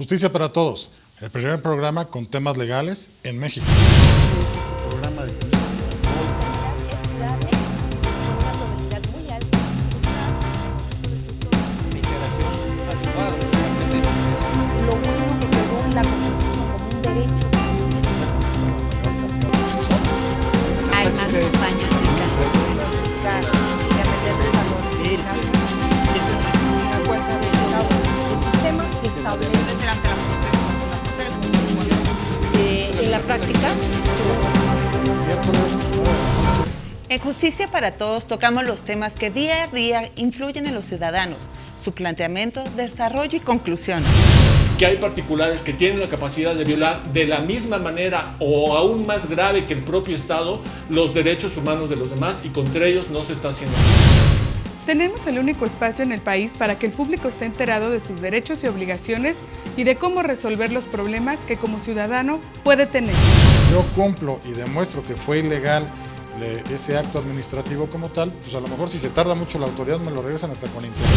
Justicia para Todos, el primer programa con temas legales en México. Es este programa de integración adecuada de parte de la selección. Lo bueno que quedó en la Constitución como un derecho. Hay más campañas de cáncer. Y a meterle valores. Una fuerza de el sistema se establece en la práctica. Miércoles 9. En Justicia para Todos tocamos los temas que día a día influyen en los ciudadanos, su planteamiento, desarrollo y conclusiones. Que hay particulares que tienen la capacidad de violar de la misma manera o aún más grave que el propio Estado los derechos humanos de los demás y contra ellos no se está haciendo nada. Tenemos el único espacio en el país para que el público esté enterado de sus derechos y obligaciones y de cómo resolver los problemas que como ciudadano puede tener. Yo cumplo y demuestro que fue ilegal ese acto administrativo como tal, pues a lo mejor si se tarda mucho la autoridad me lo regresan hasta con interés.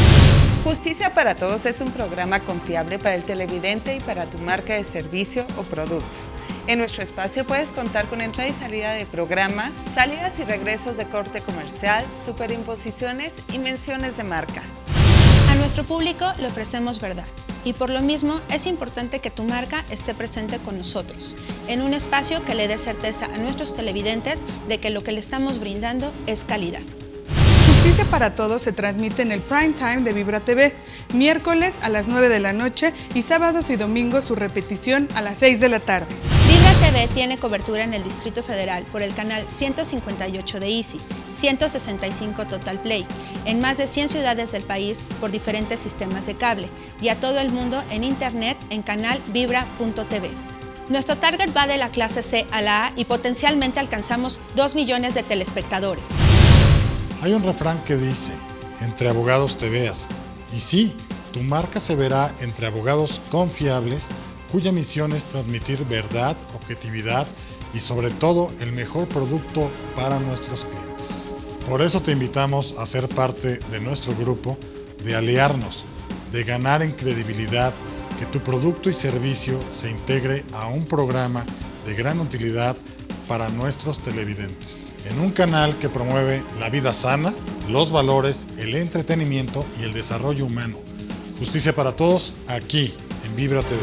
Justicia para Todos es un programa confiable para el televidente y para tu marca de servicio o producto. En nuestro espacio puedes contar con entrada y salida de programa, salidas y regresos de corte comercial, superimposiciones y menciones de marca. A nuestro público le ofrecemos verdad y por lo mismo es importante que tu marca esté presente con nosotros, en un espacio que le dé certeza a nuestros televidentes de que lo que le estamos brindando es calidad. Justicia para Todos se transmite en el prime time de Vibra TV, miércoles a las 9 de la noche y sábados y domingos su repetición a las 6 de la tarde. Vibra TV tiene cobertura en el Distrito Federal por el canal 158 de Easy, 165 Total Play, en más de 100 ciudades del país por diferentes sistemas de cable y a todo el mundo en internet en canal vibra.tv. Nuestro target va de la clase C a la A y potencialmente alcanzamos 2 millones de telespectadores. Hay un refrán que dice, entre abogados te veas. Y sí, tu marca se verá entre abogados confiables, cuya misión es transmitir verdad, objetividad y sobre todo el mejor producto para nuestros clientes. Por eso te invitamos a ser parte de nuestro grupo, de aliarnos, de ganar en credibilidad, que tu producto y servicio se integre a un programa de gran utilidad para nuestros televidentes, en un canal que promueve la vida sana, los valores, el entretenimiento y el desarrollo humano. Justicia para Todos, aquí en Vibra TV.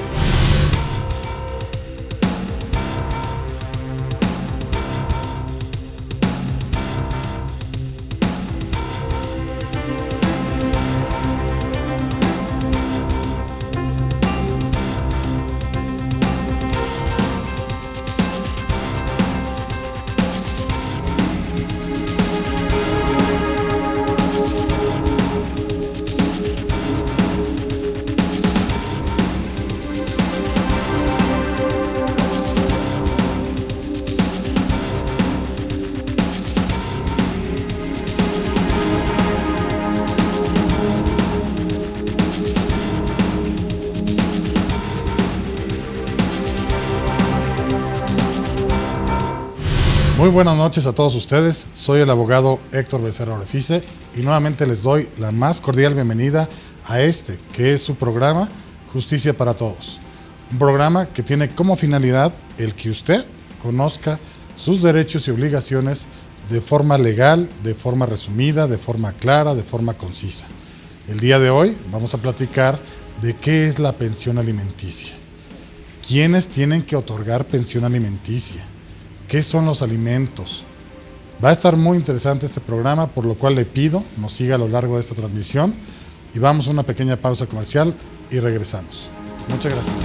Muy buenas noches a todos ustedes, soy el abogado Héctor Becerra Orefice y nuevamente les doy la más cordial bienvenida a este que es su programa Justicia para Todos. Un programa que tiene como finalidad el que usted conozca sus derechos y obligaciones de forma legal, de forma resumida, de forma clara, de forma concisa. El día de hoy vamos a platicar de qué es la pensión alimenticia. ¿Quiénes tienen que otorgar pensión alimenticia? ¿Qué son los alimentos? Va a estar muy interesante este programa, por lo cual le pido nos siga a lo largo de esta transmisión y vamos a una pequeña pausa comercial y regresamos. Muchas gracias.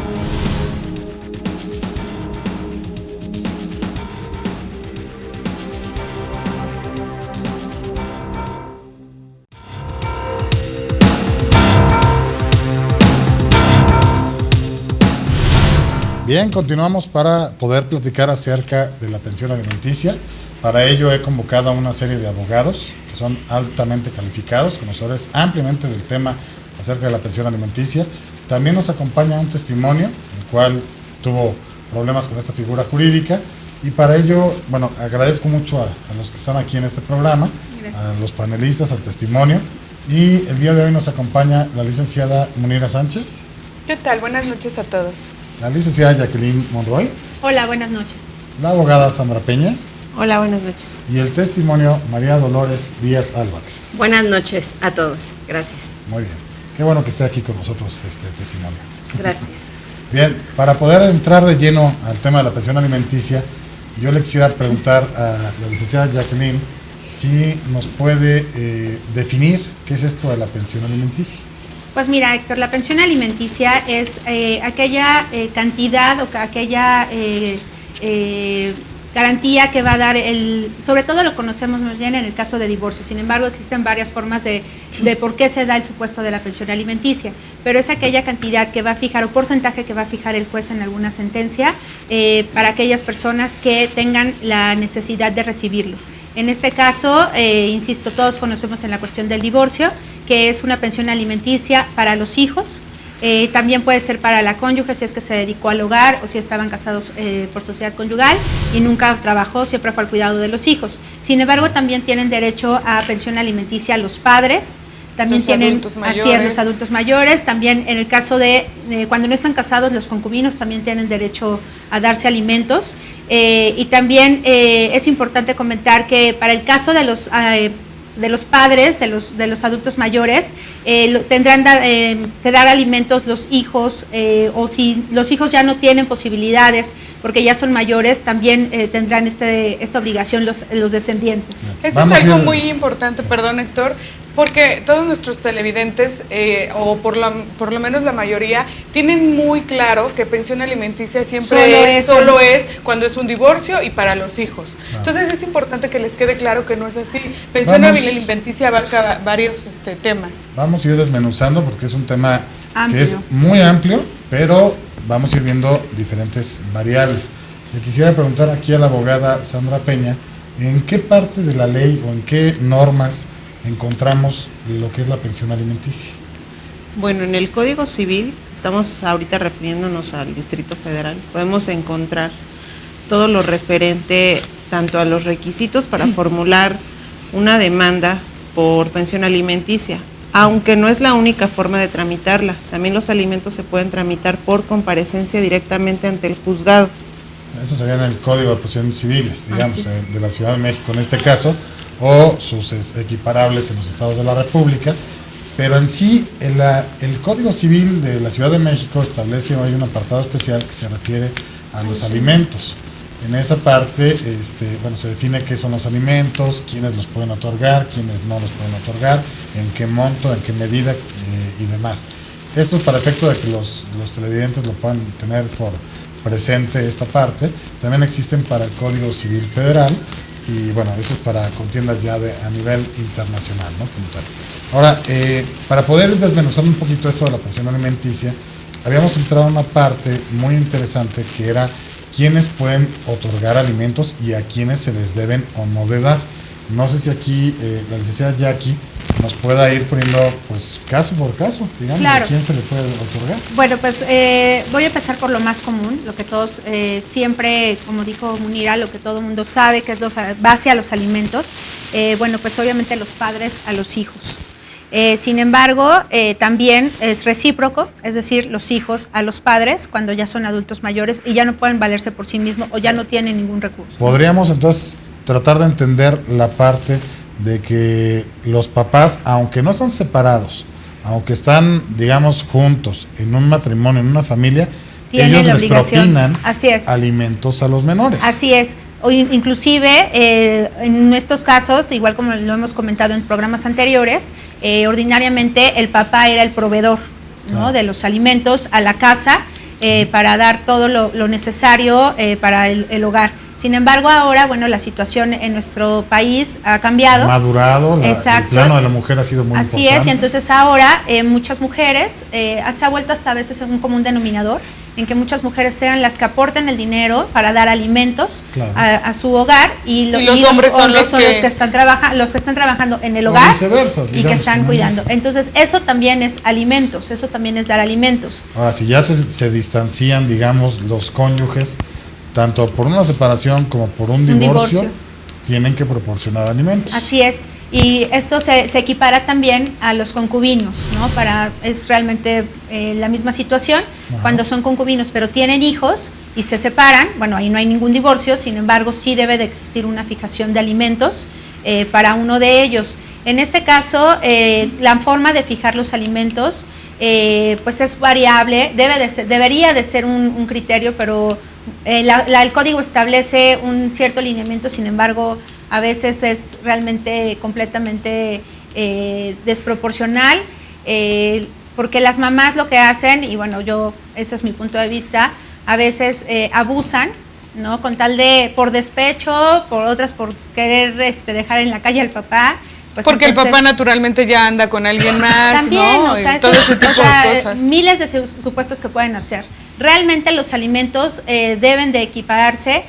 Bien, continuamos para poder platicar acerca de la pensión alimenticia. Para ello he convocado a una serie de abogados que son altamente calificados, conocedores ampliamente del tema acerca de la pensión alimenticia. También nos acompaña un testimonio, el cual tuvo problemas con esta figura jurídica, y para ello, bueno, agradezco mucho a los que están aquí en este programa, a los panelistas, al testimonio, y el día de hoy nos acompaña la licenciada Munira Sánchez. ¿Qué tal? Buenas noches a todos. La licenciada Jacqueline Monroy, Hola, buenas noches. la abogada Sandra Peña Hola, buenas noches. y el testimonio María Dolores Díaz Álvarez. Buenas noches a todos. Gracias. Muy bien. Qué bueno que esté aquí con nosotros este testimonio. Gracias. Bien, para poder entrar de lleno al tema de la pensión alimenticia, yo le quisiera preguntar a la licenciada Jacqueline si nos puede definir qué es esto de la pensión alimenticia. Pues mira, Héctor, la pensión alimenticia es aquella cantidad o aquella garantía que va a dar sobre todo lo conocemos más bien en el caso de divorcio. Sin embargo, existen varias formas de por qué se da el supuesto de la pensión alimenticia, pero es aquella cantidad que va a fijar o porcentaje que va a fijar el juez en alguna sentencia para aquellas personas que tengan la necesidad de recibirlo. En este caso, insisto, todos conocemos en la cuestión del divorcio, que es una pensión alimenticia para los hijos. También puede ser para la cónyuge si es que se dedicó al hogar o si estaban casados por sociedad conyugal y nunca trabajó, siempre fue al cuidado de los hijos. Sin embargo, también tienen derecho a pensión alimenticia los padres, también Los tienen adultos mayores. así es, los adultos mayores, también en el caso de cuando no están casados, los concubinos también tienen derecho a darse alimentos. Y también es importante comentar que para el caso de los padres, de los adultos mayores, tendrán que dar alimentos los hijos, o si los hijos ya no tienen posibilidades porque ya son mayores, también tendrán esta obligación los descendientes. Eso Vamos es algo a ir- muy importante, perdón, Héctor, porque todos nuestros televidentes, o por lo menos la mayoría, tienen muy claro que pensión alimenticia siempre solo es cuando es un divorcio y para los hijos. Entonces es importante que les quede claro que no es así. Pensión Vamos. alimenticia abarca varios temas. Vamos a ir desmenuzando porque es un tema Amplio. que es muy amplio, pero vamos a ir viendo diferentes variables. Le quisiera preguntar aquí a la abogada Sandra Peña, ¿en qué parte de la ley o en qué normas encontramos lo que es la pensión alimenticia? Bueno, en el Código Civil, estamos ahorita refiriéndonos al Distrito Federal, podemos encontrar todo lo referente tanto a los requisitos para formular una demanda por pensión alimenticia, aunque no es la única forma de tramitarla. También los alimentos se pueden tramitar por comparecencia directamente ante el juzgado. Eso sería en el Código de Procedimientos Civiles, digamos, Así es. de la Ciudad de México en este caso, o sus equiparables en los estados de la República. Pero en sí, el Código Civil de la Ciudad de México establece, hay un apartado especial que se refiere a los alimentos. En esa parte, se define qué son los alimentos, quiénes los pueden otorgar, quiénes no los pueden otorgar, en qué monto, en qué medida y demás. Esto es para efecto de que los televidentes lo puedan tener por presente esta parte. También existen para el Código Civil Federal y bueno, eso es para contiendas ya a nivel internacional, ¿no? Como tal. Ahora, para poder desmenuzar un poquito esto de la pensión alimenticia, habíamos entrado a una parte muy interesante que era quiénes pueden otorgar alimentos y a quiénes se les deben o no de dar. No sé si aquí la licenciada Jackie nos pueda ir poniendo pues caso por caso, digamos, Claro. a quién se le puede otorgar. Bueno, pues voy a empezar por lo más común, lo que todos siempre, como dijo Munira, lo que todo el mundo sabe, que es base a los alimentos. Bueno, pues obviamente los padres a los hijos. Sin embargo, también es recíproco, es decir, los hijos a los padres cuando ya son adultos mayores y ya no pueden valerse por sí mismos o ya no tienen ningún recurso. Podríamos entonces tratar de entender la parte de que los papás, aunque no están separados, aunque están, digamos, juntos en un matrimonio, en una familia, Tienen ellos la les obligación. propinan Así es. alimentos a los menores. Así es. O inclusive en estos casos, igual como lo hemos comentado en programas anteriores, ordinariamente el papá era el proveedor, ¿no? De los alimentos a la casa para dar todo lo necesario para el hogar. Sin embargo, ahora, bueno, la situación en nuestro país ha cambiado. Madurado, el Exacto. plano de la mujer ha sido muy Así importante. es, y entonces ahora muchas mujeres, se ha vuelto hasta a veces un común denominador, en que muchas mujeres sean las que aporten el dinero para dar alimentos Claro. a su hogar y los hombres son los que están trabajando en el O hogar viceversa, y que digamos, están ¿no? cuidando. Entonces eso también es alimentos, eso también es dar alimentos. Ahora, si ya se distancian, digamos, los cónyuges, tanto por una separación como por un divorcio, tienen que proporcionar alimentos. Así es. Y esto se equipara también a los concubinos, ¿no? Es realmente la misma situación. Ajá. Cuando son concubinos pero tienen hijos y se separan, bueno, ahí no hay ningún divorcio, sin embargo sí debe de existir una fijación de alimentos para uno de ellos. En este caso, la forma de fijar los alimentos pues es variable, debería de ser un criterio, pero el código establece un cierto lineamiento, sin embargo, a veces es realmente completamente desproporcional, porque las mamás lo que hacen, y bueno, ese es mi punto de vista, a veces abusan, ¿no? Con tal de, por despecho, por otras por querer dejar en la calle al papá. Pues porque entonces, el papá naturalmente ya anda con alguien más, también, ¿no? o sea, todo ese tipo de cosas. Miles de supuestos que pueden hacer. Realmente los alimentos deben de equipararse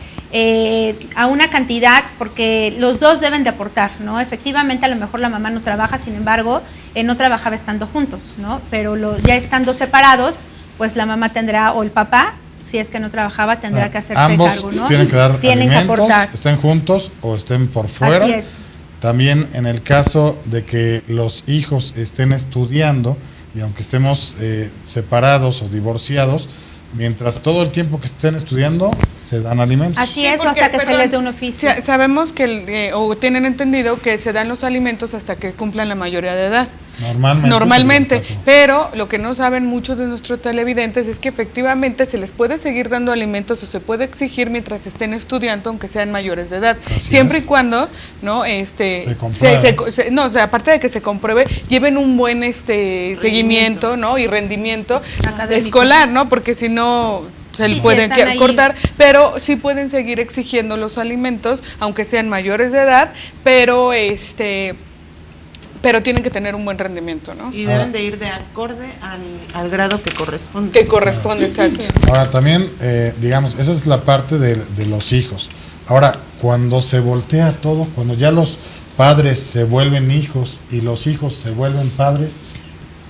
a una cantidad, porque los dos deben de aportar, ¿no? Efectivamente, a lo mejor la mamá no trabaja, sin embargo, no trabajaba estando juntos, ¿no? Pero ya estando separados, pues la mamá tendrá, o el papá, si es que no trabajaba, tendrá que hacerse ambos cargo, ¿no? tienen que dar Tienen que alimentos, aportar. estén juntos o estén por fuera. Así es. También en el caso de que los hijos estén estudiando, y aunque estemos separados o divorciados, mientras todo el tiempo que estén estudiando, se dan alimentos. Así Sí, es, porque, hasta que se perdón, les dé un oficio. Sabemos que, o tienen entendido que se dan los alimentos hasta que cumplan la mayoría de edad. Normalmente sería el caso. Pero lo que no saben muchos de nuestros televidentes es que efectivamente se les puede seguir dando alimentos o se puede exigir mientras estén estudiando, aunque sean mayores de edad, Así siempre es. y cuando no compruebe. no, o sea, aparte de que se compruebe, lleven un buen seguimiento, ¿no? Y rendimiento Académico. escolar, ¿no? Porque si no se Sí, le pueden están ahí. cortar, pero sí pueden seguir exigiendo los alimentos, aunque sean mayores de edad, pero pero tienen que tener un buen rendimiento, ¿no? Y deben de ir de acorde al grado que corresponde. Que corresponde, exacto. Ahora también, digamos, esa es la parte de los hijos. Ahora, cuando se voltea todo, cuando ya los padres se vuelven hijos y los hijos se vuelven padres,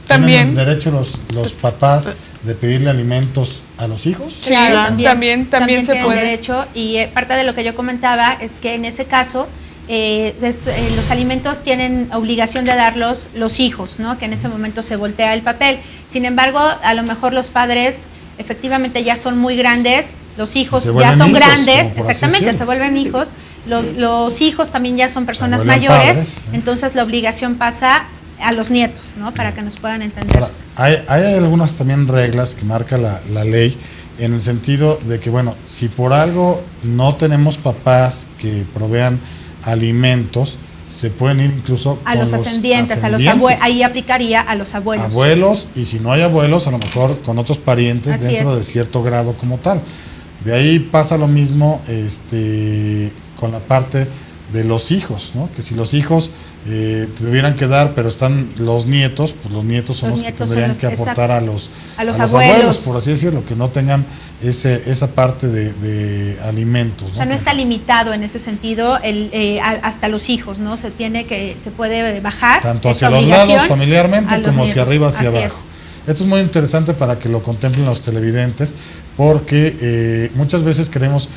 También. ¿tienen derecho los papás de pedirle alimentos a los hijos? Sí, Claro, también se tienen puede. derecho, y parte de lo que yo comentaba es que en ese caso los alimentos tienen obligación de darlos los hijos, ¿no? Que en ese momento se voltea el papel. Sin embargo, a lo mejor los padres efectivamente ya son muy grandes, los hijos Se ya vuelven son hijos, grandes, como por así exactamente, decirlo. se vuelven hijos, los hijos también ya son personas vuelven mayores, padres, ¿eh? entonces la obligación pasa a los nietos, ¿no? Para que nos puedan entender. Ahora, hay algunas también reglas que marca la ley, en el sentido de que, bueno, si por algo no tenemos papás que provean alimentos, se pueden ir incluso A con los ascendientes, a los abuelos, ahí aplicaría a los abuelos. Abuelos, y si no hay abuelos, a lo mejor con otros parientes Así dentro es. de cierto grado como tal. De ahí pasa lo mismo con la parte de los hijos, ¿no? Que si los hijos tuvieran que dar, pero están los nietos, pues los nietos son los que nietos son tendrían los- que aportar exacto. a A los los abuelos. por así decirlo, que no tengan esa parte de alimentos, O sea, no está limitado en ese sentido hasta los hijos, ¿no? Se puede bajar tanto esta hacia los obligación lados familiarmente a los como hacia nietos. arriba, hacia Así abajo. Esto es muy interesante para que lo contemplen los televidentes, porque muchas veces creemos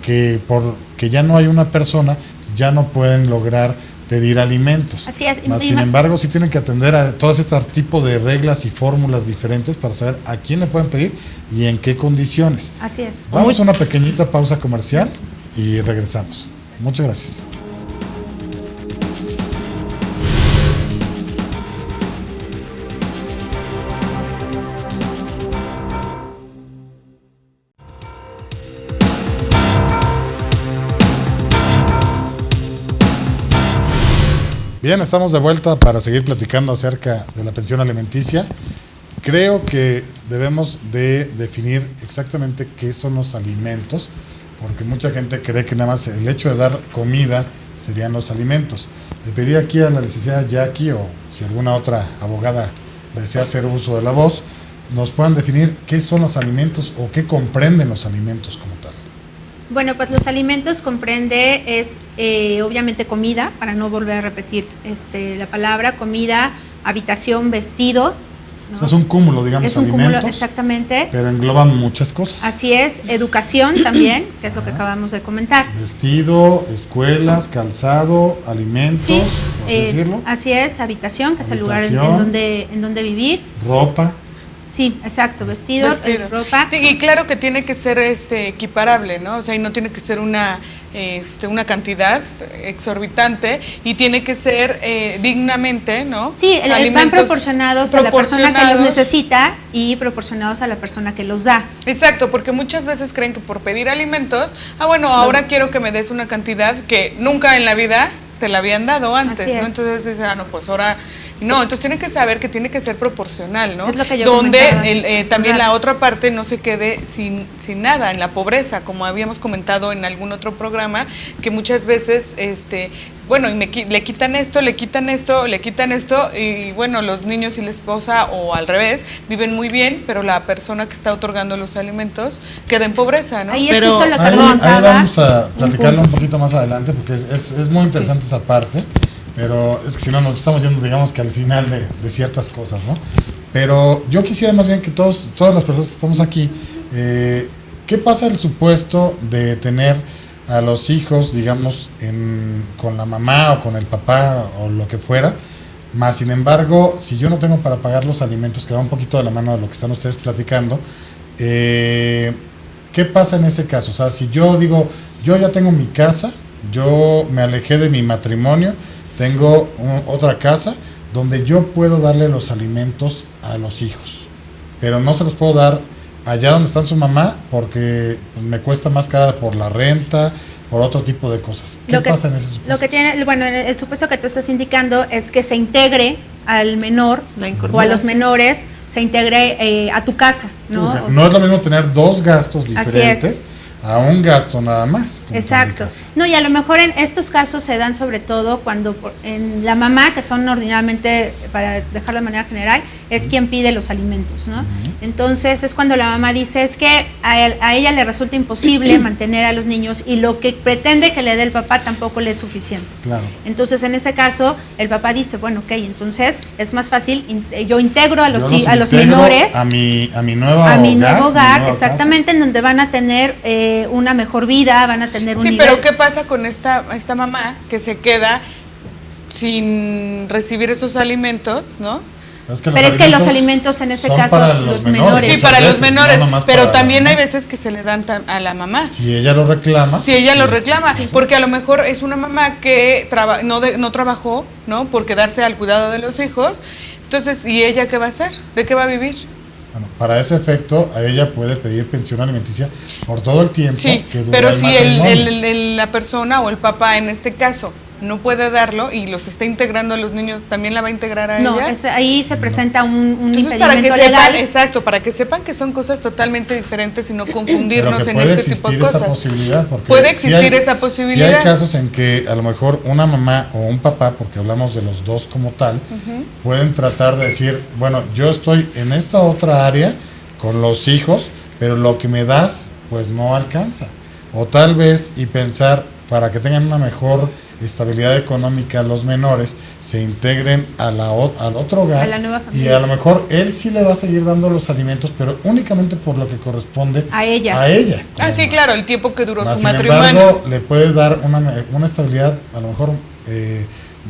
que porque ya no hay una persona, ya no pueden lograr pedir alimentos. Así es. Sin embargo, sí tienen que atender a todos este tipo de reglas y fórmulas diferentes para saber a quién le pueden pedir y en qué condiciones. Así es. Vamos a una pequeñita pausa comercial y regresamos. Muchas gracias. Bien, estamos de vuelta para seguir platicando acerca de la pensión alimenticia. Creo que debemos de definir exactamente qué son los alimentos, porque mucha gente cree que nada más el hecho de dar comida serían los alimentos. Le pediría aquí a la licenciada Jackie, o si alguna otra abogada desea hacer uso de la voz, nos puedan definir qué son los alimentos o qué comprenden los alimentos como tal. Bueno, pues los alimentos comprende obviamente comida, para no volver a repetir la palabra, comida, habitación, vestido, ¿no? O sea, es un cúmulo, digamos, Es un cúmulo, alimentos, exactamente. pero engloban muchas cosas. Así es, educación también, que es lo que acabamos de comentar. Vestido, escuelas, calzado, alimentos, Sí, por así decirlo, así es, habitación, que es el lugar Habitación. en donde vivir. ropa. Sí, exacto, vestido, Vestido. ropa. Y claro que tiene que ser equiparable, ¿no? O sea, y no tiene que ser una cantidad exorbitante y tiene que ser dignamente, ¿no? Sí, van Alimentos proporcionados a la persona que los proporcionados. necesita y proporcionados a la persona que los da. Exacto, porque muchas veces creen que por pedir alimentos, bueno, ahora quiero que me des una cantidad que nunca en la vida te la habían dado antes, Así ¿no? es. Entonces dices, no, pues ahora no, entonces tienen que saber que tiene que ser proporcional, ¿no? Es lo que yo donde comentaba hace también un la rato. otra parte no se quede sin nada, en la pobreza, como habíamos comentado en algún otro programa, que muchas veces, bueno, y le quitan esto, le quitan esto, le quitan esto, y bueno, los niños y la esposa, o al revés, viven muy bien, pero la persona que está otorgando los alimentos queda en pobreza, ¿no? Ahí Pero es justo lo que Ahí comentaba. vamos a platicarlo punto. un poquito más adelante porque es muy interesante esa parte, pero es que si no nos estamos yendo, digamos que al final de ciertas cosas, ¿no? Pero yo quisiera más bien que todas las personas que estamos aquí, ¿qué pasa el supuesto de tener a los hijos, digamos, con la mamá o con el papá o lo que fuera? Más sin embargo, si yo no tengo para pagar los alimentos, que va un poquito de la mano de lo que están ustedes platicando, ¿qué pasa en ese caso? O sea, si yo digo, yo ya tengo mi casa, yo me alejé de mi matrimonio, tengo otra casa donde yo puedo darle los alimentos a los hijos, pero no se los puedo dar allá donde está su mamá porque me cuesta más cara por la renta, por otro tipo de cosas. ¿Qué pasa en ese supuesto? Lo que tiene, bueno, el supuesto que tú estás indicando es que se integre al menor La o a incorporación. los menores, se integre a tu casa, ¿no? Porque no es lo mismo tener dos gastos Así diferentes es. a un gasto nada más. como Exacto. en mi caso. No, y a lo mejor en estos casos se dan sobre todo cuando en la mamá, que son ordinariamente, para dejarlo de manera general, es quien pide los alimentos, ¿no? Entonces es cuando la mamá dice, es que a ella le resulta imposible mantener a los niños y lo que pretende que le dé el papá tampoco le es suficiente. Claro. Entonces en ese caso el papá dice, bueno, ok, entonces es más fácil, yo integro a los, Yo a los integro menores a mi nuevo nuevo hogar, nueva exactamente, en donde van a tener una mejor vida, van a tener un Sí, nivel. pero ¿qué pasa con esta mamá que se queda sin recibir esos alimentos, ¿no? casa. Pero es que los alimentos en ese son caso, para los menores. Sí, muchas para los veces, menores, no nomás pero para la también mamá. hay veces que se le dan a la mamá. Si ella lo reclama. Si ella lo pues, reclama, porque a lo mejor es una mamá que no trabajó, ¿no? Por quedarse al cuidado de los hijos. Entonces, ¿y ella qué va a hacer? ¿De qué va a vivir? Bueno, para ese efecto, a ella puede pedir pensión alimenticia por todo el tiempo Sí, que dura pero el si matrimonio. la persona o el papá en este caso no puede darlo y los está integrando a los niños, ¿también la va a integrar a No, ella? ahí se presenta un Entonces, para que impedimento sepan, legal. exacto, para que sepan que son cosas totalmente diferentes y no confundirnos Pero que en puede este tipo de existir esa cosas. posibilidad. Porque Puede sí existir esa posibilidad. Sí hay casos en que a lo mejor una mamá o un papá, porque hablamos de los dos como tal, pueden tratar de decir, bueno, yo estoy en esta otra área con los hijos, pero lo que me das, pues no alcanza. O tal vez, y pensar, para que tengan una mejor estabilidad económica los menores, se integren al otro hogar, A la nueva y familia. a lo mejor él sí le va a seguir dando los alimentos, pero únicamente por lo que corresponde A ella. A ella. Ah, sí, claro, el tiempo que duró Más su sin matrimonio. embargo, le puede dar una estabilidad, a lo mejor,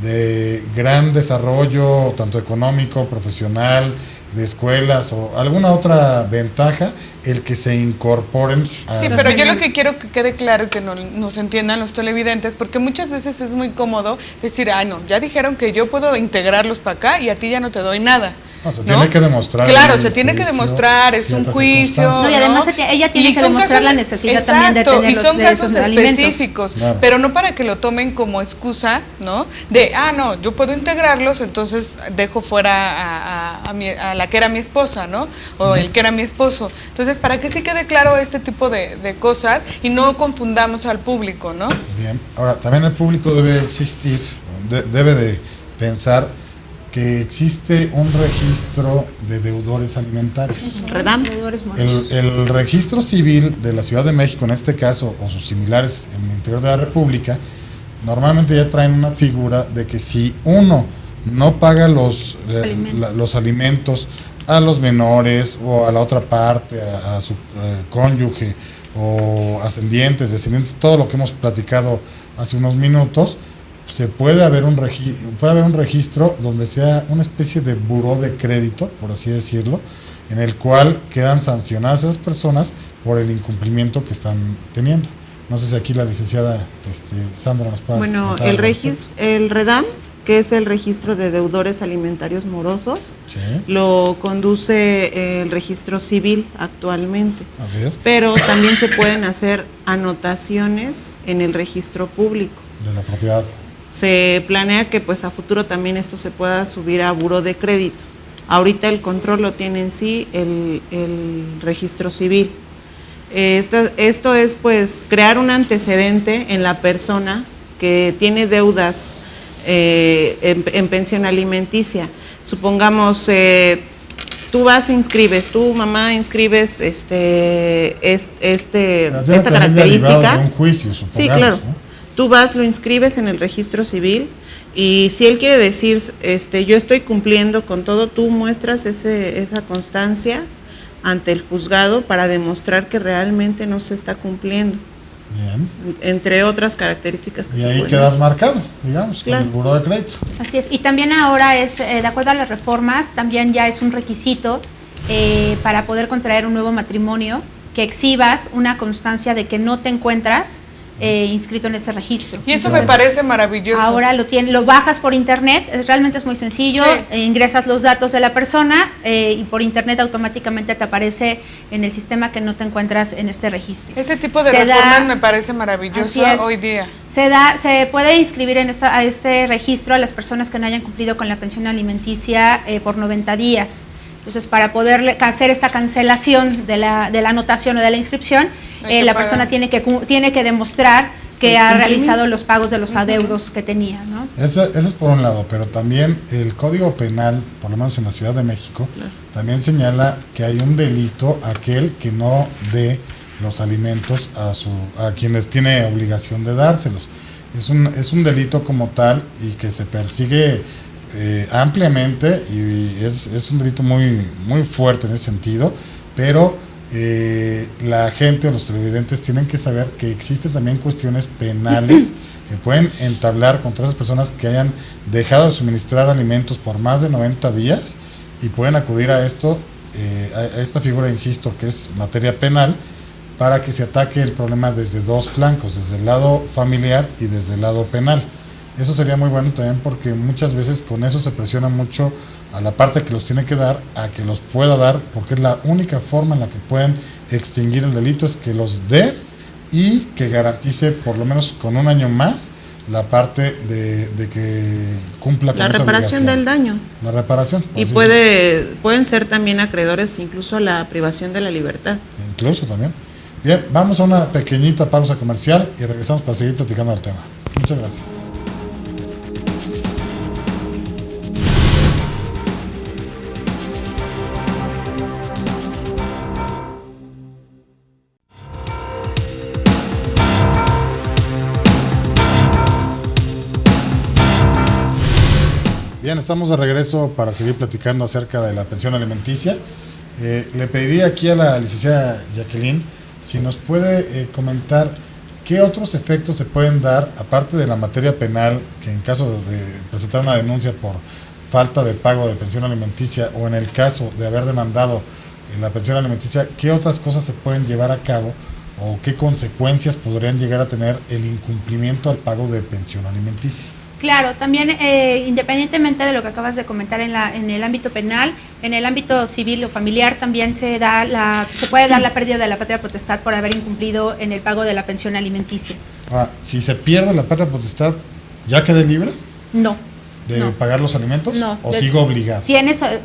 de gran desarrollo, tanto económico, profesional, de escuelas o alguna otra ventaja, el que se incorporen a Sí, Los pero yo lo menores. que quiero que quede claro y que nos entiendan los televidentes, porque muchas veces es muy cómodo decir, no, ya dijeron que yo puedo integrarlos para acá y a ti ya no te doy nada. No, se tiene que demostrar. Claro, en se un tiene que juicio, demostrar, es un ciertas juicio. circunstancias. No, y además ella tiene Y que son demostrar la casos- necesidad también de exacto, tener y son de casos esos alimentos. específicos, Claro. pero no para que lo tomen como excusa, ¿no? De, no, yo puedo integrarlos, entonces dejo fuera a la que era mi esposa, ¿no? O el que era mi esposo. Entonces, para que sí quede claro este tipo de cosas y no confundamos al público, ¿no? Bien, ahora también el público debe existir, debe de pensar que existe un registro de deudores alimentarios. Redam. Deudores morados. El registro civil de la Ciudad de México, en este caso, o sus similares en el interior de la República, normalmente ya traen una figura de que si uno no paga los alimentos a los menores o a la otra parte, a su cónyuge o ascendientes, descendientes, todo lo que hemos platicado hace unos minutos, puede haber un registro donde sea una especie de buró de crédito, por así decirlo, en el cual quedan sancionadas esas personas por el incumplimiento que están teniendo. No sé si aquí la licenciada Sandra nos puede... Bueno, el REDAM, que es el registro de deudores alimentarios morosos, Sí. lo conduce el registro civil actualmente. Así es, Pero también se pueden hacer anotaciones en el registro público. de la propiedad. Se planea que pues a futuro también esto se pueda subir a buró de crédito. Ahorita el control lo tiene en sí el registro civil. Esto es pues crear un antecedente en la persona que tiene deudas en pensión alimenticia. Supongamos, tú vas e inscribes, tu mamá inscribes esta característica. De un juicio, supongamos, Sí, claro. ¿no? Tú vas, lo inscribes en el registro civil y si él quiere decir, yo estoy cumpliendo con todo, tú muestras esa constancia ante el juzgado para demostrar que realmente no se está cumpliendo, Bien. entre otras características que Y se ahí pueden quedas marcado, digamos, Claro. con el buró de crédito. Así es, y también ahora es, de acuerdo a las reformas, también ya es un requisito para poder contraer un nuevo matrimonio, que exhibas una constancia de que no te encuentras inscrito en ese registro. Y eso Entonces, me parece maravilloso. ahora lo bajas por internet, realmente es muy sencillo, Sí. ingresas los datos de la persona y por internet automáticamente te aparece en el sistema que no te encuentras en este registro. Ese tipo de Se reformas da- me parece Así maravilloso es. hoy día. Se puede inscribir a este registro a las personas que no hayan cumplido con la pensión alimenticia por 90 días. Entonces, para poder hacer esta cancelación de la anotación o de la inscripción, Hay que la pagar. persona tiene que demostrar que El ha cumplimiento. realizado los pagos de los adeudos que tenía, ¿no? Eso es por un lado, pero también el Código Penal, por lo menos en la Ciudad de México, también señala que hay un delito aquel que no dé los alimentos a quienes tiene obligación de dárselos. Es un delito como tal y que se persigue ampliamente y es un delito muy, muy fuerte en ese sentido, pero la gente o los televidentes tienen que saber que existen también cuestiones penales que pueden entablar contra esas personas que hayan dejado de suministrar alimentos por más de 90 días y pueden acudir a a esta figura, insisto, que es materia penal, para que se ataque el problema desde dos flancos, desde el lado familiar y desde el lado penal. Eso sería muy bueno también porque muchas veces con eso se presiona mucho a la parte que los tiene que dar, a que los pueda dar, porque es la única forma en la que pueden extinguir el delito, es que los dé y que garantice por lo menos con un año más la parte de que cumpla con la esa reparación obligación. del daño. La reparación. por Y así pueden ser también acreedores incluso a la privación de la libertad. decirlo. Incluso también. Bien, vamos a una pequeñita pausa comercial y regresamos para seguir platicando del tema. Muchas gracias. Bien, estamos de regreso para seguir platicando acerca de la pensión alimenticia. Le pediría aquí a la licenciada Jacqueline si nos puede comentar qué otros efectos se pueden dar, aparte de la materia penal, que en caso de presentar una denuncia por falta de pago de pensión alimenticia o en el caso de haber demandado la pensión alimenticia, qué otras cosas se pueden llevar a cabo o qué consecuencias podrían llegar a tener el incumplimiento al pago de pensión alimenticia. Claro, también independientemente de lo que acabas de comentar en el ámbito penal, en el ámbito civil o familiar también se puede dar la pérdida de la patria potestad por haber incumplido en el pago de la pensión alimenticia. Si se pierde la patria potestad, ¿ya quedé libre No. de No. pagar los alimentos? No. ¿O sigo obligado?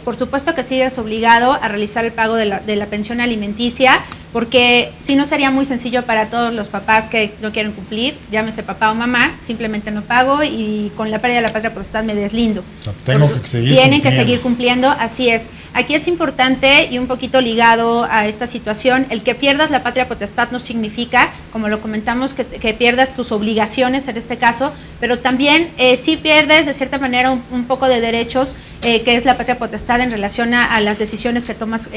Por supuesto que sigues obligado a realizar el pago de la pensión alimenticia, porque si no sería muy sencillo para todos los papás que no quieren cumplir, llámese papá o mamá, simplemente no pago y con la pérdida de la patria potestad me deslindo. O sea, tengo que seguir Tienen que cumpliendo. seguir cumpliendo, así es. Aquí es importante y un poquito ligado a esta situación, el que pierdas la patria potestad no significa, como lo comentamos, que pierdas tus obligaciones en este caso, pero también sí pierdes de cierta manera un poco de derechos que es la patria potestad en relación a las decisiones que tomas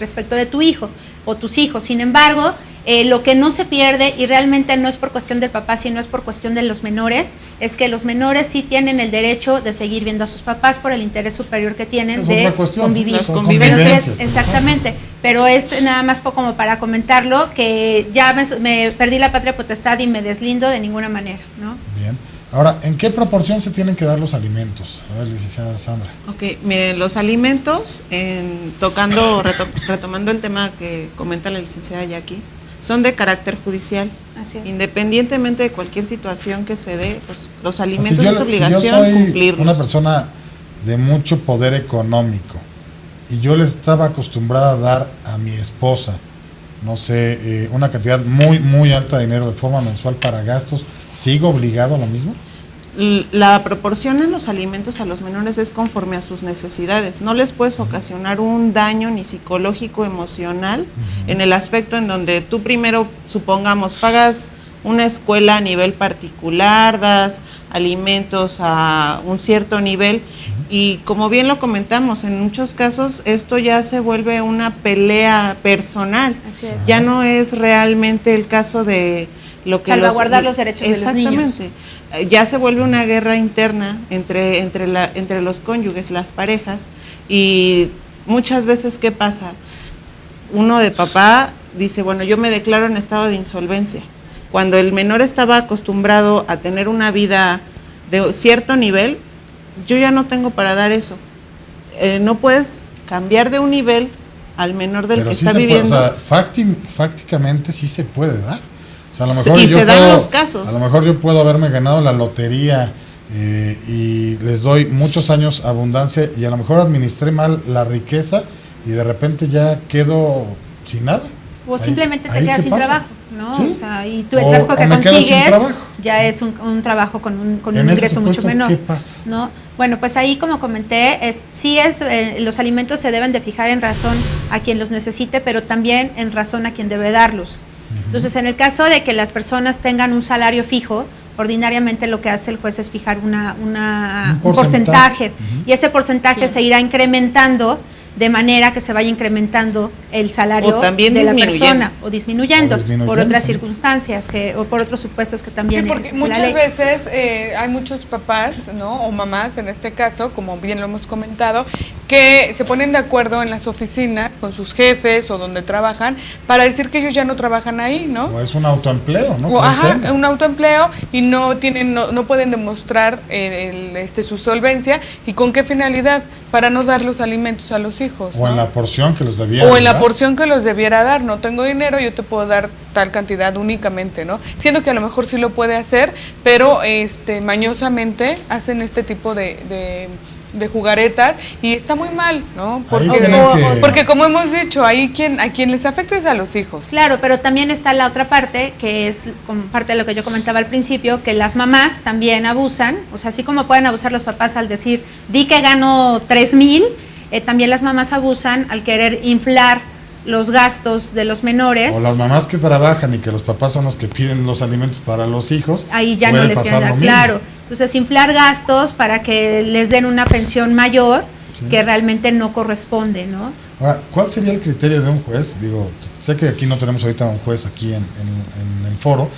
respecto de tu hijo o tus hijos. Sin embargo, lo que no se pierde, y realmente no es por cuestión del papá, sino es por cuestión de los menores, es que los menores sí tienen el derecho de seguir viendo a sus papás por el interés superior que tienen de convivir. Las convivencias. Exactamente, pero es nada más como para comentarlo, que ya me perdí la patria potestad y me deslindo de ninguna manera, ¿no? Bien. Ahora, ¿en qué proporción se tienen que dar los alimentos? A ver, licenciada Sandra. Ok, miren, los alimentos, retomando el tema que comenta la licenciada Jackie, son de carácter judicial. Así es. Independientemente de cualquier situación que se dé, pues los alimentos O sea, es si obligación yo soy cumplirlos. una persona de mucho poder económico y yo le estaba acostumbrada a dar a mi esposa, no sé, una cantidad muy, muy alta de dinero de forma mensual para gastos, ¿sigo obligado a lo mismo? La proporción en los alimentos a los menores es conforme a sus necesidades. No les puedes ocasionar un daño ni psicológico, emocional, en el aspecto en donde tú primero, supongamos, pagas una escuela a nivel particular, das alimentos a un cierto nivel, y como bien lo comentamos, en muchos casos esto ya se vuelve una pelea personal. Así es. Ya no es realmente el caso de lo que salvaguardar los derechos de los niños. Exactamente. Ya se vuelve una guerra interna entre los cónyuges, las parejas, y muchas veces, ¿qué pasa? Uno de papá dice, bueno, yo me declaro en estado de insolvencia. Cuando el menor estaba acostumbrado a tener una vida de cierto nivel, yo ya no tengo para dar eso. No puedes cambiar de un nivel al menor del pero que sí está se viviendo. Puede, o sea, fácticamente sí se puede dar. O sea, a lo mejor y yo se dan puedo, los casos. A lo mejor yo puedo haberme ganado la lotería y les doy muchos años abundancia y a lo mejor administré mal la riqueza y de repente ya quedo sin nada. O simplemente te quedas sin trabajo, ¿no? ¿Sí? O sea, y tú el trabajo que consigues ya es un trabajo con un ingreso mucho menor. ¿Qué pasa? ¿No? Bueno, pues ahí, como comenté, los alimentos se deben de fijar en razón a quien los necesite, pero también en razón a quien debe darlos. Entonces, en el caso de que las personas tengan un salario fijo, ordinariamente lo que hace el juez es fijar un porcentaje. Y ese porcentaje se irá incrementando de manera que se vaya incrementando el salario de la persona o disminuyendo por otras circunstancias o por otros supuestos que también porque muchas veces hay muchos papás, ¿no? O mamás en este caso, como bien lo hemos comentado, que se ponen de acuerdo en las oficinas con sus jefes o donde trabajan para decir que ellos ya no trabajan ahí, ¿no? O es un autoempleo, ¿no? Un autoempleo, y no pueden demostrar su solvencia. ¿Y con qué finalidad? Para no dar los alimentos a los hijos. O en la porción que los debiera dar. O en la porción que los debiera dar. No tengo dinero, yo te puedo dar tal cantidad únicamente, ¿no? Siendo que a lo mejor sí lo puede hacer, pero mañosamente hacen este tipo de jugaretas, y está muy mal, ¿no? Porque como hemos dicho, ahí a quien les afecta es a los hijos. Claro, pero también está la otra parte, que es como parte de lo que yo comentaba al principio, que las mamás también abusan, o sea, así como pueden abusar los papás al decir, di que gano 3,000, también las mamás abusan al querer inflar los gastos de los menores. O las mamás que trabajan y que los papás son los que piden los alimentos para los hijos. Ahí ya no les quieren dar, claro. Entonces, inflar gastos para que les den una pensión mayor, sí, que realmente no corresponde, ¿no? Ahora, ¿cuál sería el criterio de un juez? Digo, sé que aquí no tenemos ahorita un juez aquí en el foro,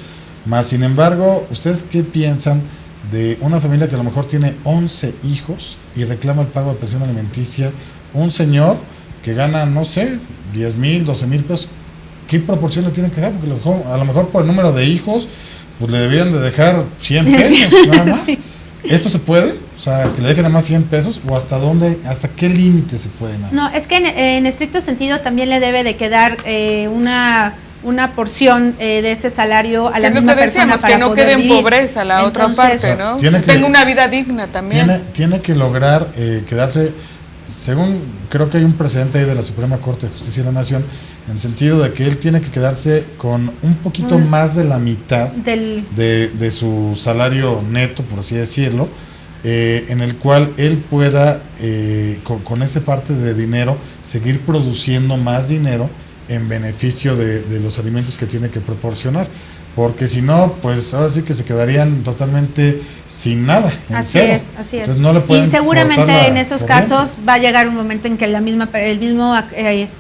más sin embargo, ¿ustedes qué piensan de una familia que a lo mejor tiene 11 hijos y reclama el pago de pensión alimenticia? Un señor que gana, no sé, 10,000, 12,000 pesos, ¿qué proporción le tienen que dar? Porque a lo mejor por el número de hijos, pues le deberían de dejar 100 pesos, nada más. Sí. ¿Esto se puede? O sea, que le dejen nada más 100 pesos, o hasta qué límite se puede nada más? No, es que en estricto sentido también le debe de quedar una porción de ese salario a la misma persona para que no poder quede en vivir. pobreza la otra parte, ¿no? Que tenga una vida digna también. Tiene que lograr quedarse, según creo que hay un precedente ahí de la Suprema Corte de Justicia de la Nación, en el sentido de que él tiene que quedarse con un poquito más de la mitad de su salario neto, por así decirlo, en el cual él pueda, con esa parte de dinero, seguir produciendo más dinero en beneficio de los alimentos que tiene que proporcionar. Porque si no, pues ahora sí que se quedarían totalmente sin nada, en Así cero. es, así es. Entonces no le pueden y seguramente cortar la en esos corriente. casos va a llegar un momento en que el mismo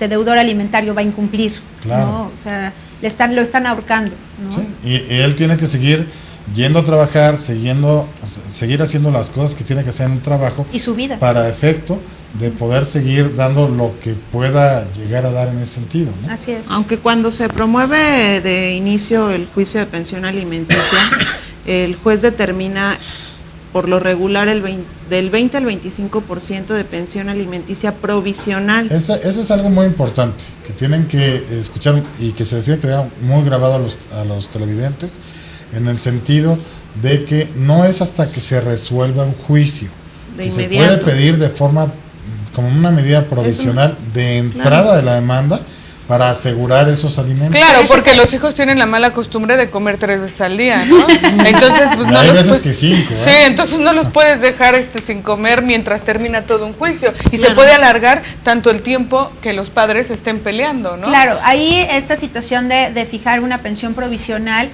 deudor alimentario va a incumplir, Claro. ¿no? O sea, lo están ahorcando, ¿no? Sí, y él tiene que seguir yendo a trabajar, seguir haciendo las cosas que tiene que hacer en el trabajo Y su vida. para efecto de poder seguir dando lo que pueda llegar a dar en ese sentido, ¿no? Así es. Aunque cuando se promueve de inicio el juicio de pensión alimenticia, el juez determina por lo regular del 20 al 25% de pensión alimenticia provisional. Eso es algo muy importante, que tienen que escuchar y que se les tiene que quedar muy grabado a los televidentes, en el sentido de que no es hasta que se resuelva un juicio, De que se inmediato. puede pedir de forma, como una medida provisional de entrada claro. de la demanda para asegurar esos alimentos. Claro, porque los hijos tienen la mala costumbre de comer 3 veces al día, ¿no? Entonces, pues no Hay los veces pu- que 5, ¿eh? Sí, entonces no los puedes dejar sin comer mientras termina todo un juicio. Y se Claro. puede alargar tanto el tiempo que los padres estén peleando, ¿no? Claro, ahí esta situación de fijar una pensión provisional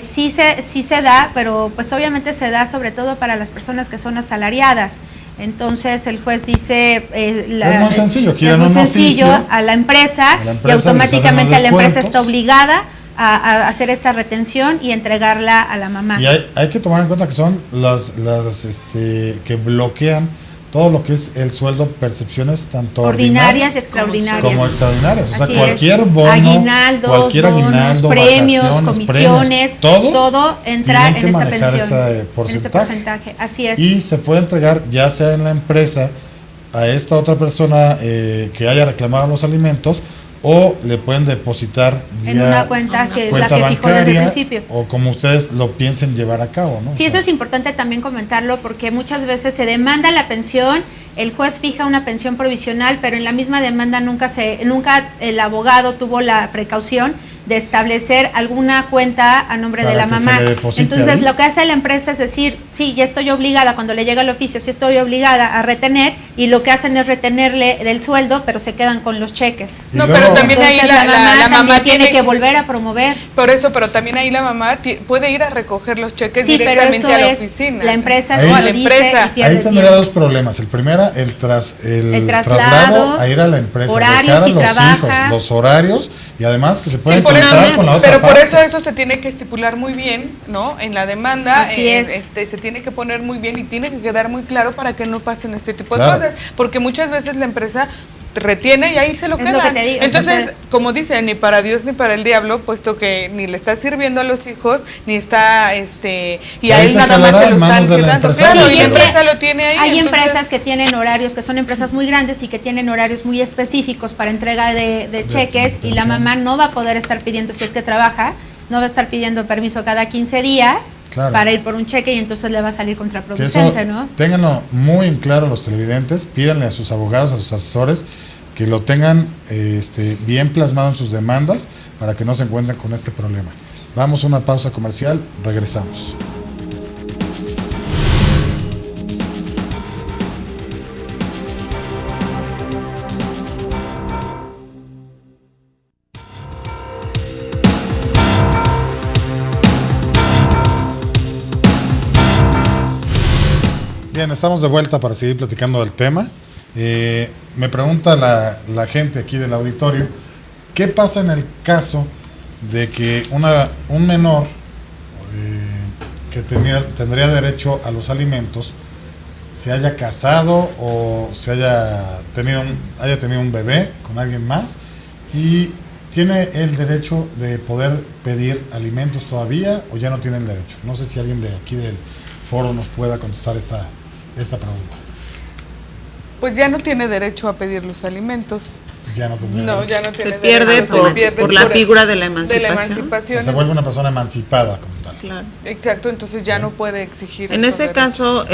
sí se da, pero pues obviamente se da sobre todo para las personas que son asalariadas. Entonces el juez dice Es muy sencillo, es quieren muy un sencillo oficio, a la empresa a la empresa y les automáticamente hacen la los empresa descuentos. está obligada a hacer esta retención y entregarla a la mamá. Y hay que tomar en cuenta que son las que bloquean todo lo que es el sueldo, percepciones tanto ordinarias y extraordinarias. como extraordinarias. O sea, Así cualquier es. bono, Aguinaldos, cualquier bonos, aguinaldo, premios, vacaciones, comisiones, premios, todo entra tienen en que esta manejar pensión, ese en porcentaje. este porcentaje. Así es. Y se puede entregar ya sea en la empresa a esta otra persona que haya reclamado los alimentos, o le pueden depositar En vía una cuenta, si es la cuenta que fijó desde el bancaria, principio. o como ustedes lo piensen llevar a cabo, ¿no? Sí, O eso sea, es importante también comentarlo porque muchas veces se demanda la pensión, el juez fija una pensión provisional, pero en la misma demanda nunca el abogado tuvo la precaución de establecer alguna cuenta a nombre de Para la que mamá. se le deposite Entonces ahí. lo que hace la empresa es decir, sí, ya estoy obligada, cuando le llega el oficio, sí estoy obligada a retener, y lo que hacen es retenerle del sueldo, pero se quedan con los cheques. y No, luego- pero también ahí Entonces, la mamá también tiene tiene que volver a promover. Por eso, pero también ahí la mamá puede ir a recoger los cheques Sí, pero directamente eso a la es, oficina. la empresa Ahí- se a lo la dice empresa. y pierde Ahí tendría tiempo. dos problemas. El primero, el traslado traslado, a ir a la empresa, horarios dejar a y los trabaja. hijos, los horarios, y además que se pueden Sí, por eso, cruzar con la otra pero por parte. eso se tiene que estipular muy bien, ¿no? En la demanda, Así es. se tiene que poner muy bien y tiene que quedar muy claro para que no pasen este tipo de Claro. cosas, porque muchas veces la empresa retiene y ahí se lo Es lo quedan. que te digo, Entonces, entonces- como dice, ni para Dios ni para el diablo, puesto que ni le está sirviendo a los hijos, ni está, y Ahí a él se nada más quedará se lo en manos están del quedando. empresario, Claro, y la pero- empresa lo tiene ahí. Hay entonces- empresas que tienen horarios, que son empresas muy grandes y que tienen horarios muy específicos para entrega de cheques, y la pensión. mamá no va a poder estar pidiendo, si es que trabaja, no va a estar pidiendo permiso cada 15 días Claro. para ir por un cheque, y entonces le va a salir Que eso contraproducente, ¿no? ténganlo muy en claro los televidentes, pídanle a sus abogados, a sus asesores, que lo tengan bien plasmado en sus demandas para que no se encuentren con este problema. Vamos a una pausa comercial, regresamos. Bien, estamos de vuelta para seguir platicando del tema. Me pregunta la gente aquí del auditorio, ¿qué pasa en el caso de que un menor que tendría derecho a los alimentos se haya casado o se haya tenido un bebé con alguien más y tiene el derecho de poder pedir alimentos todavía, o ya no tiene el derecho? No sé si alguien de aquí del foro nos pueda contestar esta pregunta. Pues ya no tiene derecho a pedir los alimentos. Ya no tendría No, derecho. ya no tiene Se pierde derecho, por la figura de la de la emancipación. O sea, emancipación. se vuelve una persona emancipada como tal. Claro. Exacto, entonces ya no puede exigir. En esos ese derechos. caso,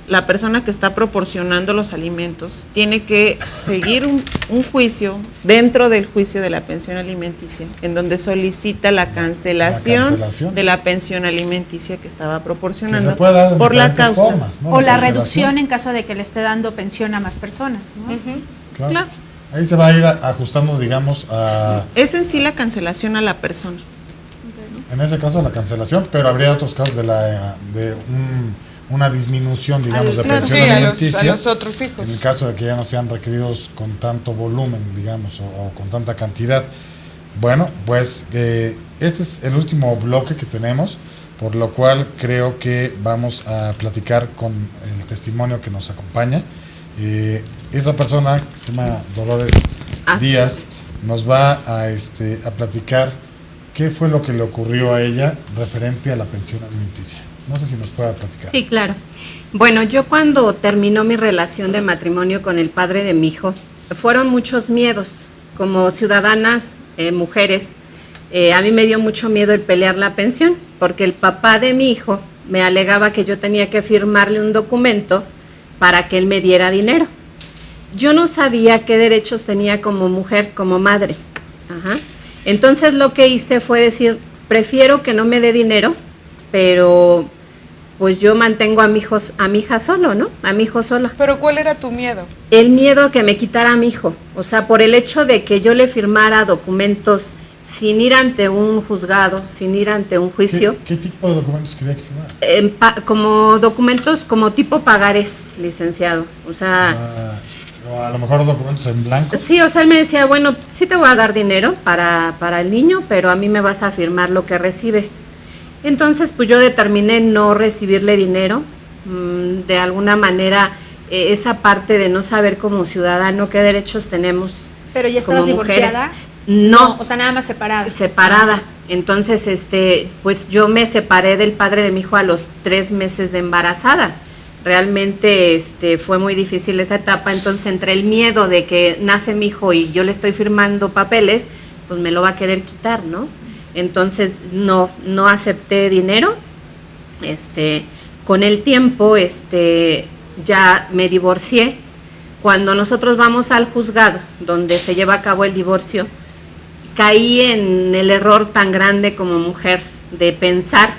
la persona que está proporcionando los alimentos tiene que seguir un juicio dentro del juicio de la pensión alimenticia, en donde solicita la cancelación de la pensión alimenticia que estaba Que proporcionando se puede dar de por la diferentes causa. formas, ¿no? O la cancelación. reducción en caso de que le esté dando pensión a más personas, ¿no? Ujú. Claro. Claro. Ahí se va a ir ajustando, digamos, Es en sí la cancelación a la persona. en ese caso la cancelación, pero habría otros casos de una disminución, digamos, de Claro, pensión sí, a alimenticia. los otros hijos. En el caso de que ya no sean requeridos con tanto volumen, digamos, o con tanta cantidad. Bueno, pues este es el último bloque que tenemos, por lo cual creo que vamos a platicar con el testimonio que nos acompaña. Esa persona, que se llama Dolores Díaz, nos va a platicar qué fue lo que le ocurrió a ella referente a la pensión alimenticia. No sé si nos pueda platicar. Sí, claro. Bueno, yo cuando terminó mi relación de matrimonio con el padre de mi hijo, fueron muchos miedos. Como ciudadanas, mujeres, a mí me dio mucho miedo el pelear la pensión, porque el papá de mi hijo me alegaba que yo tenía que firmarle un documento para que él me diera dinero. Yo no sabía qué derechos tenía como mujer, como madre. Ajá. Entonces lo que hice fue decir, prefiero que no me dé dinero, pero pues yo mantengo a mi hija solo, ¿no? A mi hijo sola. ¿Pero cuál era tu miedo? El miedo que me quitara a mi hijo, o sea, por el hecho de que yo le firmara documentos sin ir ante un juzgado, sin ir ante un juicio. ¿Qué tipo de documentos quería que firmara? Como documentos como tipo pagares, licenciado, o sea... o a lo mejor documentos en blanco. Sí, o sea, él me decía, bueno, sí te voy a dar dinero para el niño, pero a mí me vas a firmar lo que recibes. Entonces, pues yo determiné no recibirle dinero, de alguna manera, esa parte de no saber como ciudadano qué derechos tenemos. Pero ya estabas como mujeres. divorciada. No, o sea, nada más separada. Separada. Entonces, pues yo me separé del padre de mi hijo a los 3 meses de embarazada. Realmente fue muy difícil esa etapa, entonces entre el miedo de que nace mi hijo y yo le estoy firmando papeles, pues me lo va a querer quitar, ¿no? Entonces no acepté dinero. Con el tiempo ya me divorcié. Cuando nosotros vamos al juzgado donde se lleva a cabo el divorcio, caí en el error tan grande como mujer de pensar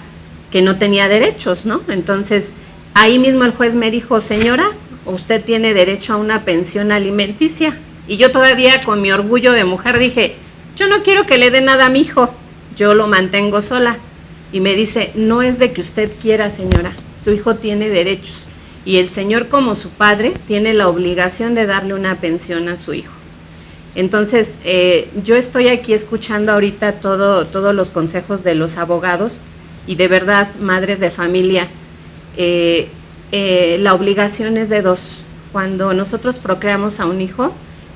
que no tenía derechos, ¿no? Entonces ahí mismo el juez me dijo, señora, usted tiene derecho a una pensión alimenticia. Y yo todavía con mi orgullo de mujer dije, yo no quiero que le dé nada a mi hijo, yo lo mantengo sola. Y me dice, no es de que usted quiera, señora, su hijo tiene derechos. Y el señor como su padre tiene la obligación de darle una pensión a su hijo. Entonces, yo estoy aquí escuchando ahorita todos los consejos de los abogados y de verdad, madres de familia, la obligación es de 2. Cuando nosotros procreamos a un hijo,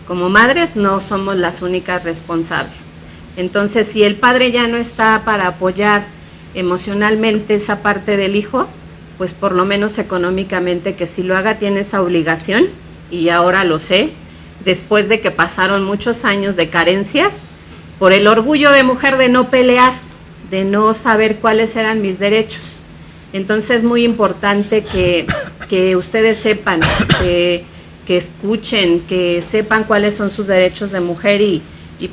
como madres no somos las únicas responsables. Entonces, si el padre ya no está para apoyar emocionalmente esa parte del hijo, pues por lo menos económicamente que si lo haga tiene esa obligación, y ahora lo sé, después de que pasaron muchos años de carencias, por el orgullo de mujer de no pelear, de no saber cuáles eran mis derechos. Entonces es muy importante que ustedes sepan, que escuchen, que sepan cuáles son sus derechos de mujer y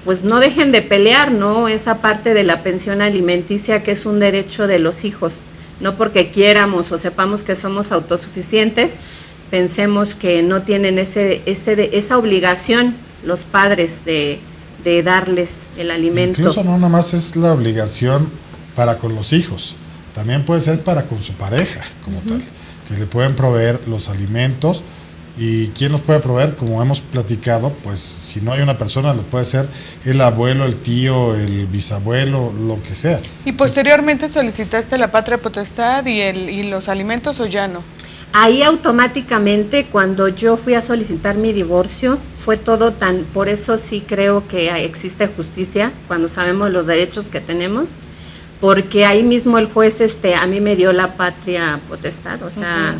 pues no dejen de pelear, ¿no? Esa parte de la pensión alimenticia que es un derecho de los hijos. No porque quieramos o sepamos que somos autosuficientes, pensemos que no tienen esa obligación los padres de darles el alimento. Incluso no nada más es la obligación para con los hijos, también puede ser para con su pareja como tal, que le pueden proveer los alimentos. ¿Y quién los puede proveer? Como hemos platicado, pues si no hay una persona, lo puede ser el abuelo, el tío, el bisabuelo, lo que sea. ¿Y posteriormente solicitaste la patria potestad y los alimentos o ya no? Ahí automáticamente, cuando yo fui a solicitar mi divorcio, fue todo tan... Por eso sí creo que existe justicia, cuando sabemos los derechos que tenemos, porque ahí mismo el juez a mí me dio la patria potestad, o sea...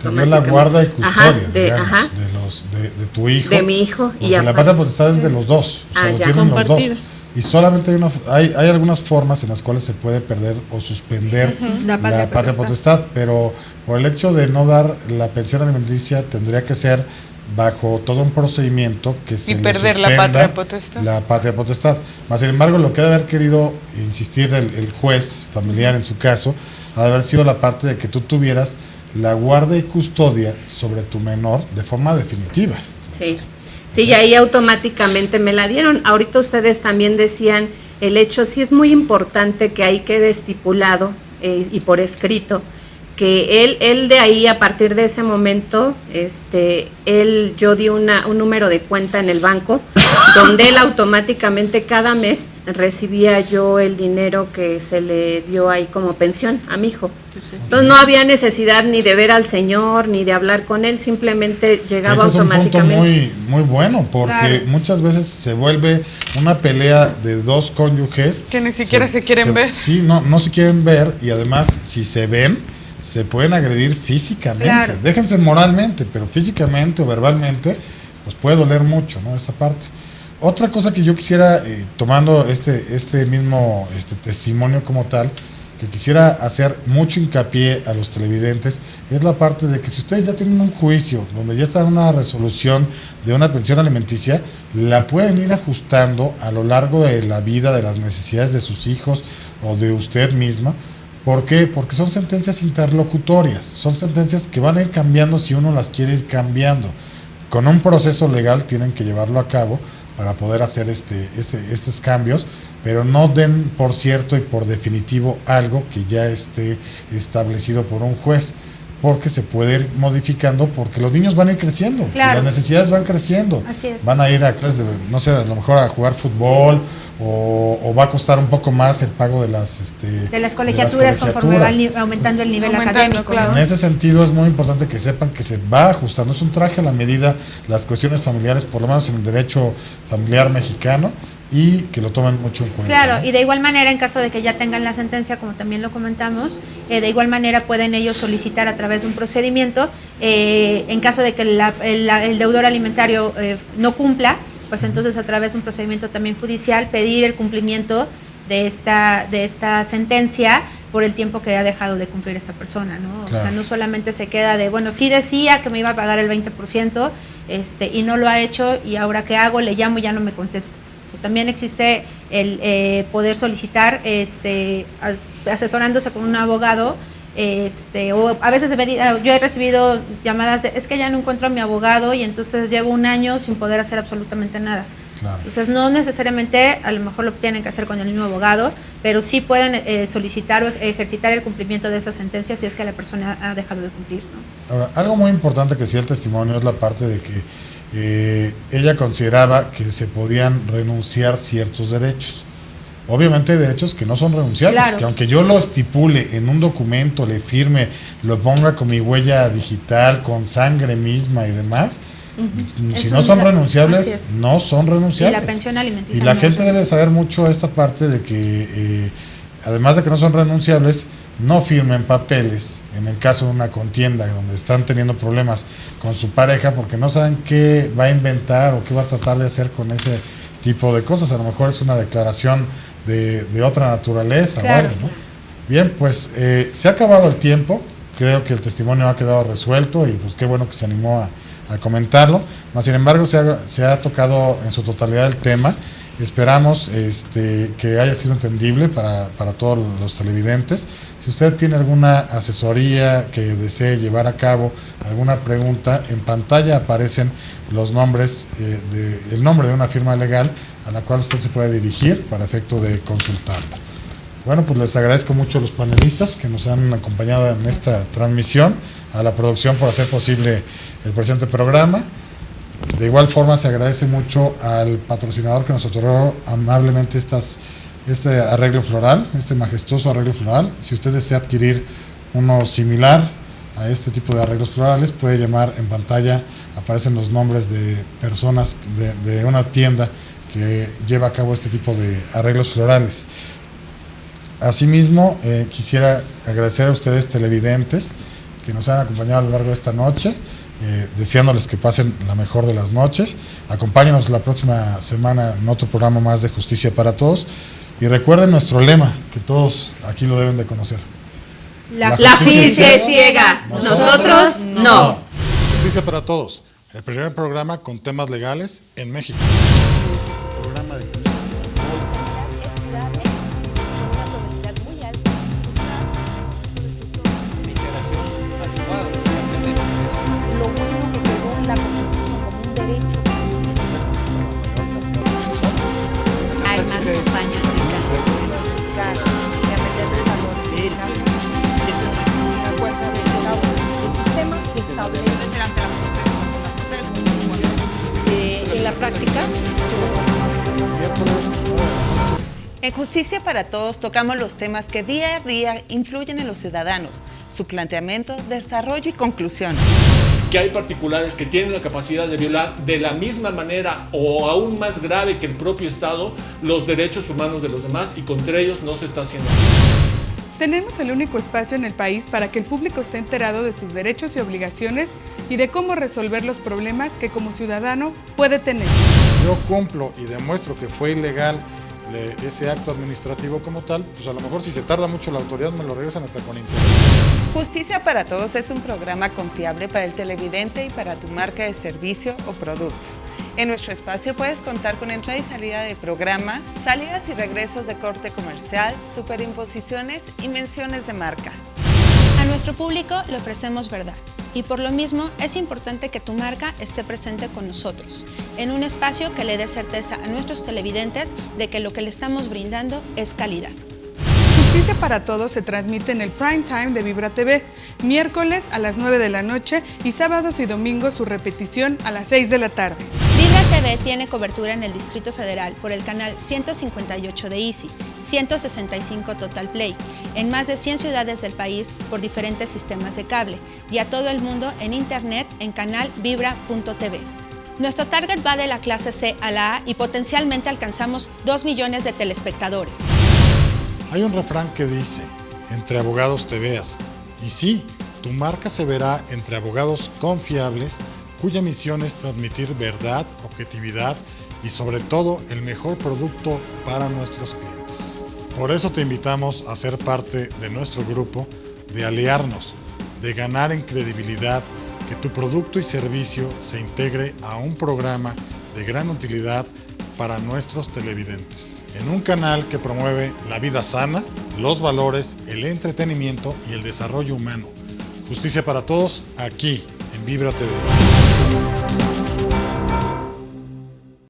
Tener la guarda y custodia, de tu hijo. De mi hijo. Y la patria potestad es de los dos, o sea, lo tienen los dos. Y solamente hay algunas formas en las cuales se puede perder o suspender la patria potestad, pero por el hecho de no dar la pensión alimenticia tendría que ser bajo todo un procedimiento que se y perder la patria potestad. La patria potestad. Más sin embargo, lo que debe haber querido insistir el juez familiar en su caso, ha de haber sido la parte de que tú tuvieras la guarda y custodia sobre tu menor de forma definitiva. Sí, Sí, y ahí automáticamente me la dieron. Ahorita ustedes también decían el hecho, sí es muy importante que ahí quede estipulado y por escrito, que él de ahí, a partir de ese momento, yo di un número de cuenta en el banco, donde él automáticamente cada mes recibía yo el dinero que se le dio ahí como pensión a mi hijo. Entonces no había necesidad ni de ver al señor, ni de hablar con él, simplemente llegaba automáticamente. Ese es un punto muy bueno, porque Claro. muchas veces se vuelve una pelea de dos cónyuges. Que ni siquiera se quieren ver. Sí, no se quieren ver, y además, si se ven, se pueden agredir físicamente. Claro. Déjense moralmente, pero físicamente o verbalmente, pues puede doler mucho, ¿no? Esa parte. Otra cosa que yo quisiera, tomando este mismo testimonio como tal, que quisiera hacer mucho hincapié a los televidentes, es la parte de que si ustedes ya tienen un juicio donde ya está una resolución de una pensión alimenticia, la pueden ir ajustando a lo largo de la vida, de las necesidades de sus hijos o de usted misma. ¿Por qué? Porque son sentencias interlocutorias, son sentencias que van a ir cambiando si uno las quiere ir cambiando. Con un proceso legal tienen que llevarlo a cabo para poder hacer estos cambios, pero no den por cierto y por definitivo algo que ya esté establecido por un juez, porque se puede ir modificando, porque los niños van a ir creciendo, Claro. las necesidades van creciendo, Así es. van a ir a clases, no sé, a lo mejor a jugar fútbol, o va a costar un poco más el pago de las colegiaturas conforme va aumentando el nivel Aumentando, académico. claro. ¿no? En ese sentido es muy importante que sepan que se va ajustando, es un traje a la medida las cuestiones familiares, por lo menos en el derecho familiar mexicano, y que lo tomen mucho en cuenta. Claro, ¿no? y de igual manera, en caso de que ya tengan la sentencia, como también lo comentamos, de igual manera pueden ellos solicitar a través de un procedimiento, en caso de que el deudor alimentario no cumpla, pues entonces a través de un procedimiento también judicial pedir el cumplimiento de esta sentencia por el tiempo que ha dejado de cumplir esta persona, ¿no? Claro. O sea, no solamente se queda de, bueno, sí decía que me iba a pagar el 20%, y no lo ha hecho, y ahora ¿qué hago? Le llamo y ya no me contesta. O sea, también existe el poder solicitar, asesorándose con un abogado, o a veces yo he recibido llamadas de, es que ya no encuentro a mi abogado y entonces llevo un año sin poder hacer absolutamente nada. Claro. Entonces no necesariamente a lo mejor lo tienen que hacer con el mismo abogado, pero sí pueden solicitar o ejercitar el cumplimiento de esa sentencia si es que la persona ha dejado de cumplir, ¿no? Ahora, algo muy importante que decía el testimonio es la parte de que ella consideraba que se podían renunciar ciertos derechos. Obviamente hay derechos que no son renunciables, Claro. que aunque yo lo estipule en un documento, le firme, lo ponga con mi huella digital, con sangre misma y demás, si Es no son así renunciables, es. no son Y renunciables. la pensión alimenticia. Y la no gente es- debe saber mucho esta parte de que, además de que no son renunciables, no firmen papeles en el caso de una contienda donde están teniendo problemas con su pareja, porque no saben qué va a inventar o qué va a tratar de hacer con ese tipo de cosas. A lo mejor es una declaración de otra naturaleza, Claro. o algo, ¿no? Bien, pues se ha acabado el tiempo. Creo que el testimonio ha quedado resuelto y pues qué bueno que se animó a comentarlo. Mas, sin embargo, se ha tocado en su totalidad el tema. Esperamos que haya sido entendible para todos los televidentes. Si usted tiene alguna asesoría que desee llevar a cabo, alguna pregunta, en pantalla aparecen los nombres, el nombre de una firma legal a la cual usted se puede dirigir para efecto de consultarlo. Bueno, pues les agradezco mucho a los panelistas que nos han acompañado en esta transmisión, a la producción por hacer posible el presente programa. De igual forma se agradece mucho al patrocinador que nos otorgó amablemente este arreglo floral, este majestuoso arreglo floral. Si usted desea adquirir uno similar a este tipo de arreglos florales, puede llamar. En pantalla aparecen los nombres de personas de una tienda que lleva a cabo este tipo de arreglos florales. Asimismo, quisiera agradecer a ustedes televidentes que nos han acompañado a lo largo de esta noche, deseándoles que pasen la mejor de las noches. Acompáñenos la próxima semana en otro programa más de Justicia para Todos. Y recuerden nuestro lema, que todos aquí lo deben de conocer. La La justicia es ciega, nosotros no. Justicia para Todos, el primer programa con temas legales en México. Es este programa de justicia. Una integración adecuada de la dependencia. Lo bueno que quedó en la Constitución como un derecho establece en la práctica. Miércoles 9 de la noche. En Justicia para Todos tocamos los temas que día a día influyen en los ciudadanos, su planteamiento, desarrollo y conclusión. Que hay particulares que tienen la capacidad de violar de la misma manera o aún más grave que el propio Estado los derechos humanos de los demás y contra ellos no se está haciendo nada. Tenemos el único espacio en el país para que el público esté enterado de sus derechos y obligaciones y de cómo resolver los problemas que como ciudadano puede tener. Yo cumplo y demuestro que fue ilegal ese acto administrativo como tal, pues a lo mejor si se tarda mucho la autoridad me lo regresan hasta con interés. Justicia para Todos es un programa confiable para el televidente y para tu marca de servicio o producto. En nuestro espacio puedes contar con entrada y salida de programa, salidas y regresos de corte comercial, superimposiciones y menciones de marca. A nuestro público le ofrecemos verdad y por lo mismo es importante que tu marca esté presente con nosotros, en un espacio que le dé certeza a nuestros televidentes de que lo que le estamos brindando es calidad. Justicia para Todos se transmite en el prime time de Vibra TV, miércoles a las 9 de la noche y sábados y domingos su repetición a las 6 de la tarde. Vibra TV tiene cobertura en el Distrito Federal por el canal 158 de Easy, 165 Total Play, en más de 100 ciudades del país por diferentes sistemas de cable y a todo el mundo en internet en canal vibra.tv. Nuestro target va de la clase C a la A y potencialmente alcanzamos 2 millones de telespectadores. Hay un refrán que dice, entre abogados te veas. Y sí, tu marca se verá entre abogados confiables, cuya misión es transmitir verdad, objetividad y sobre todo el mejor producto para nuestros clientes. Por eso te invitamos a ser parte de nuestro grupo, de aliarnos, de ganar en credibilidad, que tu producto y servicio se integre a un programa de gran utilidad para nuestros televidentes. En un canal que promueve la vida sana, los valores, el entretenimiento y el desarrollo humano. Justicia para Todos, aquí en Vibra TV.